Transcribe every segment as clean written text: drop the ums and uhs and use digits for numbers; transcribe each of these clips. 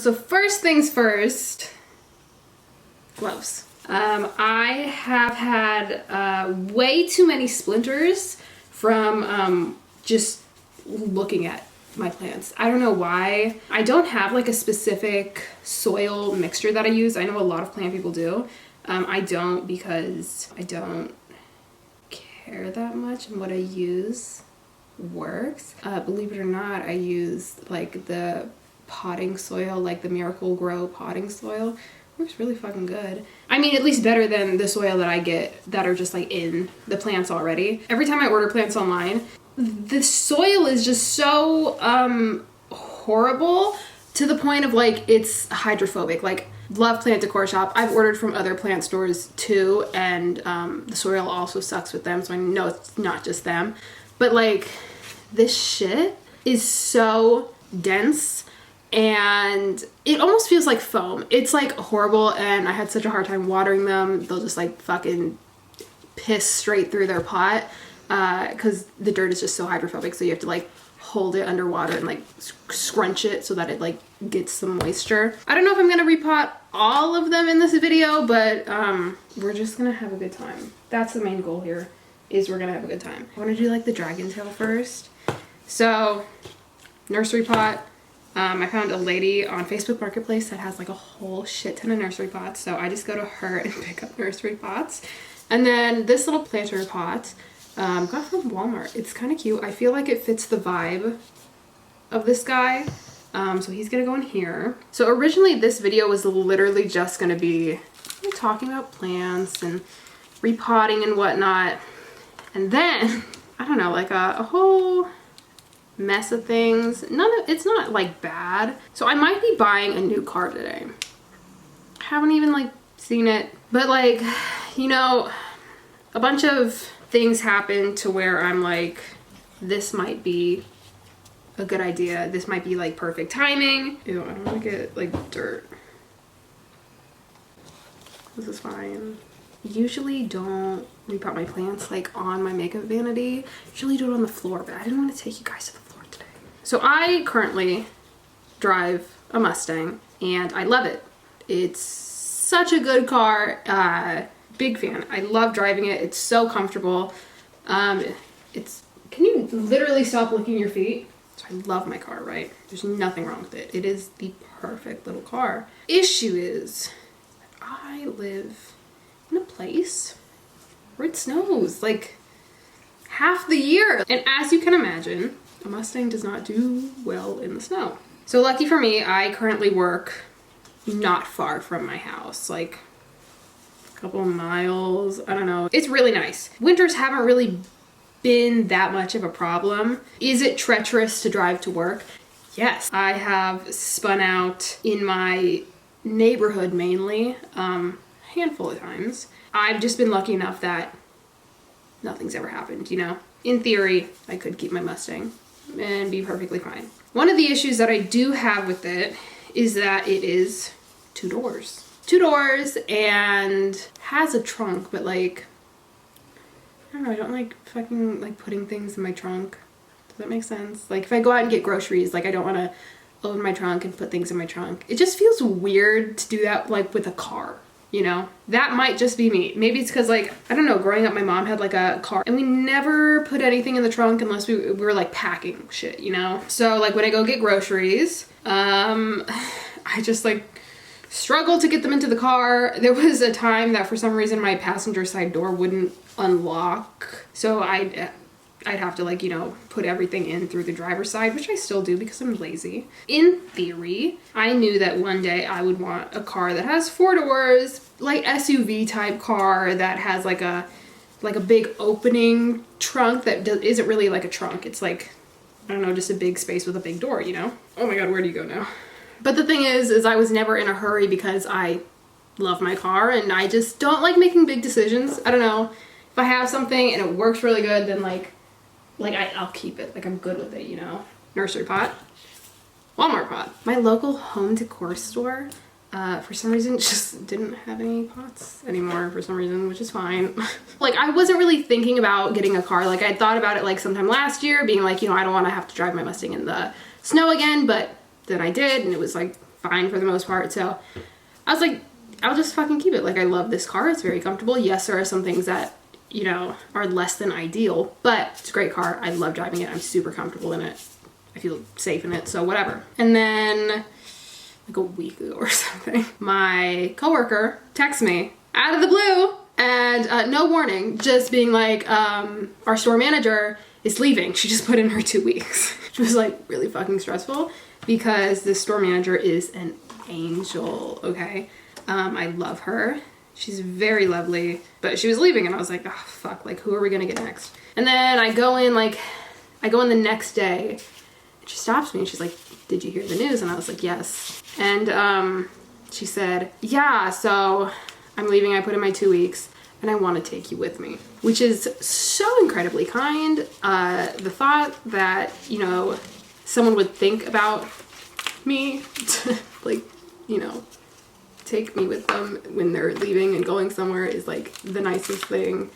So first things first, gloves. I have had way too many splinters from just looking at my plants. I don't know why. I don't have like a specific soil mixture that I use. I know a lot of plant people do. I don't, because I don't care that much, and what I use works. Believe it or not, I use like the potting soil, like the Miracle-Gro potting soil. Works really fucking good. I mean, at least better than the soil that I get that are just like in the plants already. Every time I order plants online, the soil is just so horrible, to the point of like it's hydrophobic. Like, love Plant Decor Shop. I've ordered from other plant stores too, and the soil also sucks with them, so I know it's not just them. But like, this shit is so dense, and it almost feels like foam. It's like horrible, and I had such a hard time watering them. They'll just like fucking piss straight through their pot, because the dirt is just so hydrophobic, so you have to like hold it underwater and like scrunch it so that it like gets some moisture. I don't know if I'm gonna repot all of them in this video, but we're just gonna have a good time. That's the main goal here, is we're gonna have a good time. I want to do like the dragon tail first. So, nursery pot. I found a lady on Facebook Marketplace that has like a whole shit ton of nursery pots, so I just go to her and pick up nursery pots. And then this little planter pot, got from Walmart. It's kind of cute. I feel like it fits the vibe of this guy. So he's gonna go in here. So originally this video was literally just gonna be talking about plants and repotting and whatnot. And then, I don't know, like a whole mess of things. It's not like bad. So I might be buying a new car today. Haven't even like seen it. But like, you know, a bunch of things happen to where I'm like, this might be a good idea. This might be like perfect timing. Ew, I don't want to get like dirt. This is fine. Usually don't repot my plants like on my makeup vanity. Usually do it on the floor, but I didn't want to take you guys to the floor today. So I currently drive a Mustang and I love it. It's such a good car. Big fan. I love driving it. It's so comfortable. Can you literally stop licking your feet? So I love my car, right? There's nothing wrong with it. It is the perfect little car. Issue is, I live in a place where it snows like half the year. And as you can imagine, a Mustang does not do well in the snow. So lucky for me, I currently work not far from my house, like a couple of miles. I don't know. It's really nice. Winters haven't really been that much of a problem. Is it treacherous to drive to work? Yes. I have spun out in my neighborhood mainly, handful of times. I've just been lucky enough that nothing's ever happened, you know? In theory, I could keep my Mustang and be perfectly fine. One of the issues that I do have with it is that it is 2 doors. 2 doors and has a trunk, but like, I don't know, I don't like fucking like putting things in my trunk. Does that make sense? Like if I go out and get groceries, like I don't want to open my trunk and put things in my trunk. It just feels weird to do that like with a car, you know? That might just be me. Maybe it's because like, I don't know, growing up my mom had like a car and we never put anything in the trunk unless we were like packing shit, you know? So like when I go get groceries, I just like struggle to get them into the car. There was a time that for some reason my passenger side door wouldn't unlock. So I'd have to like, you know, put everything in through the driver's side, which I still do because I'm lazy. In theory, I knew that one day I would want a car that has 4 doors, like SUV type car that has like a big opening trunk that isn't really like a trunk. It's like, I don't know, just a big space with a big door, you know? Oh my God, where do you go now? But the thing is I was never in a hurry because I love my car and I just don't like making big decisions. I don't know. If I have something and it works really good, then like I'll keep it. Like I'm good with it, you know? Nursery pot. Walmart pot. My local home decor store, for some reason, just didn't have any pots anymore for some reason, which is fine. Like I wasn't really thinking about getting a car. Like I thought about it like sometime last year, being like, you know, I don't want to have to drive my Mustang in the snow again, but then I did and it was like fine for the most part. So I was like, I'll just fucking keep it. Like, I love this car. It's very comfortable. Yes, there are some things that, you know, are less than ideal, but it's a great car. I love driving it. I'm super comfortable in it. I feel safe in it, so whatever. And then like a week ago or something, my coworker texts me out of the blue and no warning, just being like, our store manager is leaving. She just put in her 2 weeks. Which was like really fucking stressful because the store manager is an angel, okay? I love her. She's very lovely, but she was leaving and I was like, oh fuck, like who are we gonna get next? And then I go in the next day and she stops me and she's like, did you hear the news? And I was like, yes. And she said, yeah, so I'm leaving. I put in my 2 weeks and I want to take you with me, which is so incredibly kind. The thought that, you know, someone would think about me to, like, you know, take me with them when they're leaving and going somewhere is like the nicest thing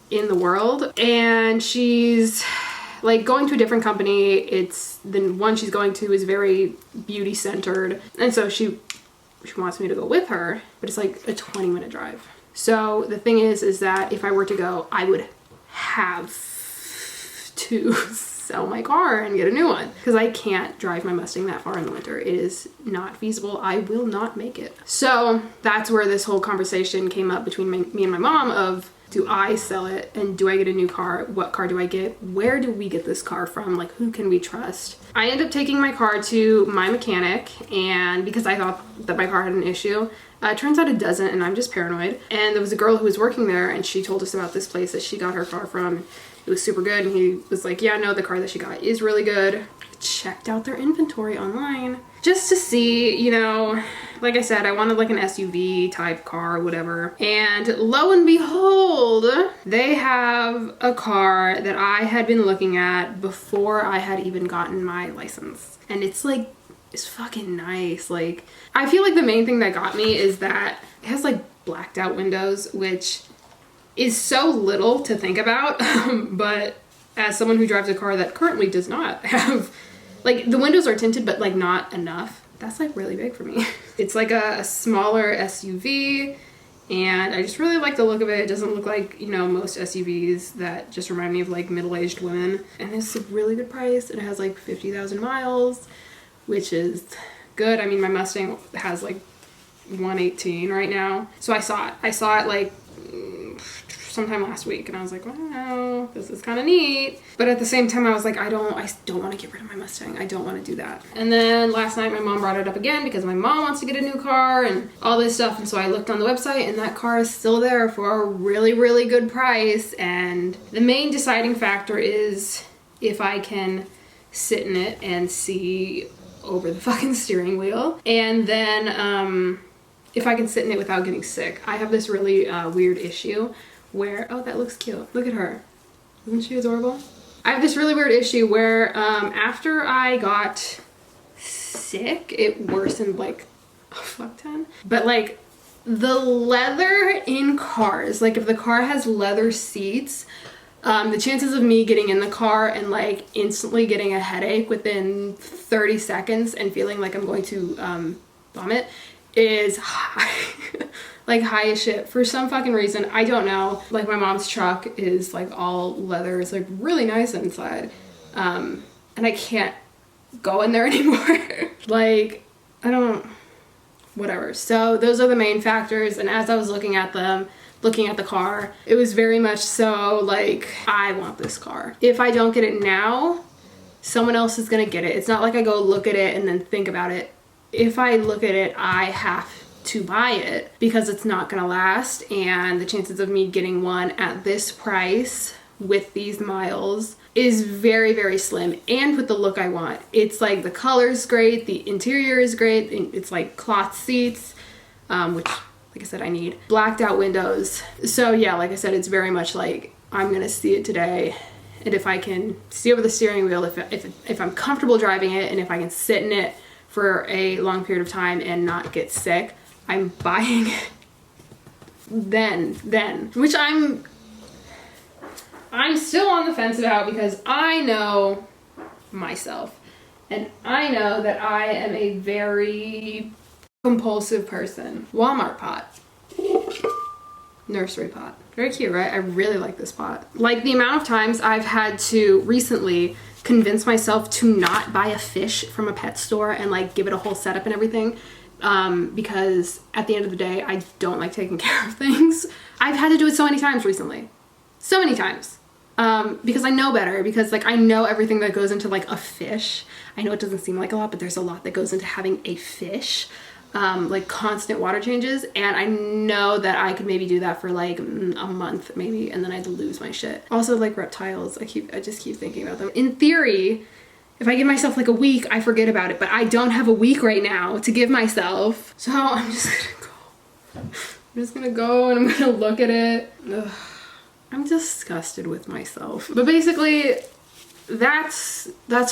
in the world. And she's like going to a different company. It's the one she's going to is very beauty centered. And so she wants me to go with her, but it's like a 20-minute drive. So the thing is that if I were to go, I would have to sell my car and get a new one because I can't drive my Mustang that far in the winter. It is not feasible. I will not make it. So that's where this whole conversation came up between me and my mom of, do I sell it and do I get a new car? What car do I get? Where do we get this car from? Like, who can we trust? I ended up taking my car to my mechanic, and because I thought that my car had an issue, it turns out it doesn't, and I'm just paranoid. And there was a girl who was working there and she told us about this place that she got her car from. It was super good, and he was like, yeah, no, the car that she got is really good. I checked out their inventory online just to see, you know, like I said, I wanted like an SUV type car, whatever. And lo and behold, they have a car that I had been looking at before I had even gotten my license. And it's like, it's fucking nice. Like, I feel like the main thing that got me is that it has like blacked out windows, which is so little to think about. But as someone who drives a car that currently does not have, like, the windows are tinted, but like not enough. That's like really big for me. It's like a smaller SUV, and I just really like the look of it. It doesn't look like, you know, most SUVs that just remind me of like middle-aged women. And it's a really good price. It has like 50,000 miles, which is good. I mean, my Mustang has like 118 right now. So I saw it like sometime last week, and I was like, wow, this is kind of neat. But at the same time, I was like, I don't want to get rid of my Mustang. I don't want to do that. And then last night, my mom brought it up again because my mom wants to get a new car and all this stuff. And so I looked on the website, and that car is still there for a really, really good price. And the main deciding factor is if I can sit in it and see over the fucking steering wheel. And then if I can sit in it without getting sick. I have this really weird issue where, oh, that looks cute. Look at her. Isn't she adorable? I have this really weird issue where after I got sick, it worsened like a fuck ton. But like the leather in cars, like if the car has leather seats, the chances of me getting in the car and like instantly getting a headache within 30 seconds and feeling like I'm going to vomit is high. Like high as shit for some fucking reason. I don't know. Like my mom's truck is like all leather. It's like really nice inside. And I can't go in there anymore. Like, I don't, whatever. So those are the main factors. And as I was looking at them, looking at the car, it was very much so like, I want this car. If I don't get it now, someone else is gonna get it. It's not like I go look at it and then think about it. If I look at it, I have to buy it because it's not gonna last, and the chances of me getting one at this price with these miles is very, very slim, and with the look I want. It's like the color's great, the interior is great, it's like cloth seats, which, like I said, I need. Blacked out windows. So yeah, like I said, it's very much like I'm gonna see it today, and if I can see over the steering wheel, if I'm comfortable driving it, and if I can sit in it for a long period of time and not get sick, I'm buying it then, which I'm still on the fence about because I know myself. And I know that I am a very compulsive person. Walmart pot. Nursery pot. Very cute, right? I really like this pot. Like, the amount of times I've had to recently convince myself to not buy a fish from a pet store and like give it a whole setup and everything, because at the end of the day, I don't like taking care of things. I've had to do it so many times recently. So many times. Because I know better, because like I know everything that goes into like a fish. I know it doesn't seem like a lot, but there's a lot that goes into having a fish. Like constant water changes, and I know that I could maybe do that for like a month maybe, and then I'd lose my shit. Also, like reptiles, I just keep thinking about them. In theory, if I give myself like a week, I forget about it, but I don't have a week right now to give myself. So I'm just gonna go and I'm gonna look at it. Ugh. I'm disgusted with myself. But basically, that's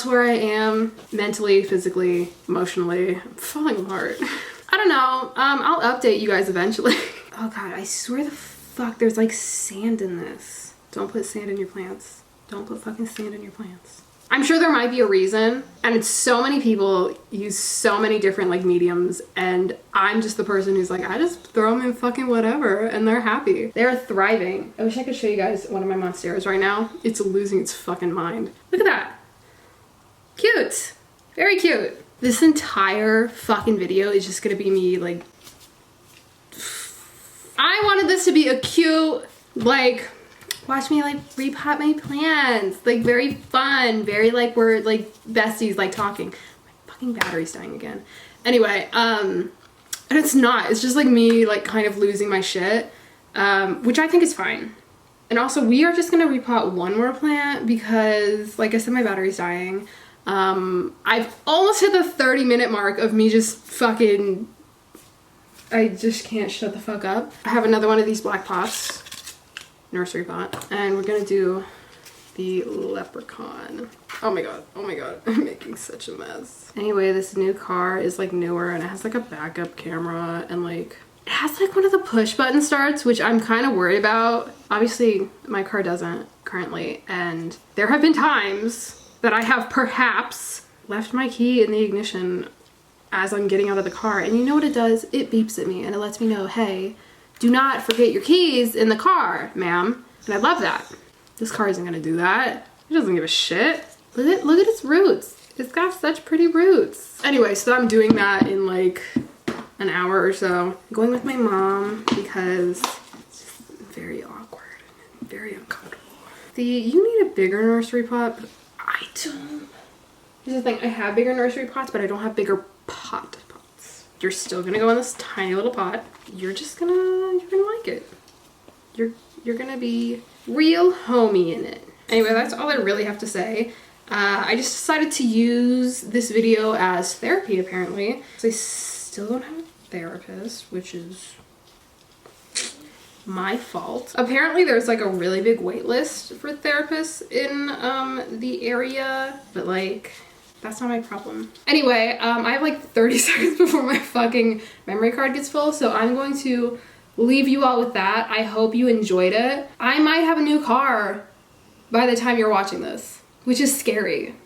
where I am mentally, physically, emotionally. I'm falling apart. I don't know. I'll update you guys eventually. Oh god, I swear the fuck there's like sand in this. Don't put sand in your plants. Don't put fucking sand in your plants. I'm sure there might be a reason, and it's so many people use so many different like mediums, and I'm just the person who's like, I just throw them in fucking whatever and they're happy. They're thriving. I wish I could show you guys one of my monsteras right now. It's losing its fucking mind. Look at that. Cute. Very cute. This entire fucking video is just gonna be me like, I wanted this to be a cute, like, watch me like repot my plants, like very fun, very like we're like besties like talking. My fucking battery's dying again. Anyway, and it's not, it's just like me like kind of losing my shit, which I think is fine. And also we are just gonna repot one more plant because like I said, my battery's dying. I've almost hit the 30-minute mark of me just fucking, I just can't shut the fuck up. I have another one of these black pots. Nursery pot, and we're gonna do the leprechaun. Oh my god, I'm making such a mess. Anyway, this new car is like newer and it has like a backup camera, and like it has like one of the push button starts, which I'm kind of worried about. Obviously my car doesn't currently, and there have been times that I have perhaps left my key in the ignition as I'm getting out of the car, and you know what it does? It beeps at me and it lets me know, hey, do not forget your keys in the car, ma'am. And I love that. This car isn't gonna do that. It doesn't give a shit. Look at its roots. It's got such pretty roots. Anyway, so I'm doing that in like an hour or so. I'm going with my mom because it's just very awkward and very uncomfortable. You need a bigger nursery pot, but I don't. Here's the thing, I have bigger nursery pots, but I don't have bigger pots. You're still gonna go in this tiny little pot. You're gonna like it. You're gonna be real homey in it. Anyway, that's all I really have to say. I just decided to use this video as therapy apparently. So I still don't have a therapist, which is my fault. Apparently there's like a really big wait list for therapists in the area, but like, that's not my problem. Anyway, I have like 30 seconds before my fucking memory card gets full, so I'm going to leave you all with that. I hope you enjoyed it. I might have a new car by the time you're watching this, which is scary.